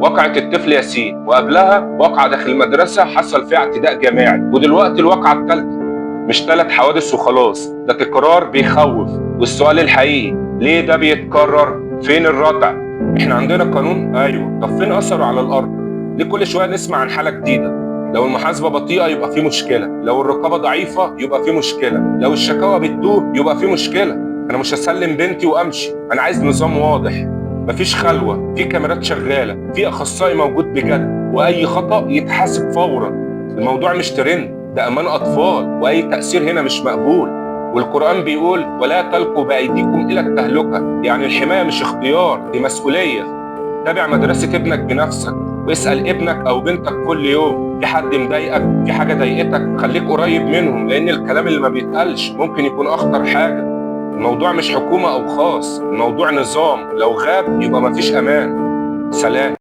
واقعة الطفل ياسين، وقبلها واقعة داخل المدرسة حصل فيها اعتداء جماعي، ودلوقتي الواقعة الثالثة. مش 3 حوادث وخلاص، ده تكرار بيخوف. والسؤال الحقيقي، ليه ده بيتكرر؟ فين الردع؟ احنا عندنا قانون، ايوه، طب فين اثره على الارض؟ ليه كل شويه نسمع عن حاله جديده؟ لو المحاسبه بطيئه يبقى في مشكله، لو الرقابه ضعيفه يبقى في مشكله، لو الشكاوى بتتوه يبقى في مشكله. انا مش هسلم بنتي وامشي، انا عايز نظام واضح. مفيش خلوه، في كاميرات شغاله، في اخصائي موجود بجد، واي خطا يتحاسب فورا. الموضوع مش ترند، ده امان اطفال، واي تاثير هنا مش مقبول. والقرآن بيقول ولا تلقوا بأيديكم إلى التهلكة، يعني الحماية مش اختيار، دي مسؤولية. تابع مدرسة ابنك بنفسك، واسأل ابنك أو بنتك كل يوم، في حد مضايقك؟ في حاجة ضايقتك؟ خليك قريب منهم، لأن الكلام اللي ما بيتقالش ممكن يكون أخطر حاجة. الموضوع مش حكومة أو خاص، الموضوع نظام، لو غاب يبقى مفيش أمان. سلام.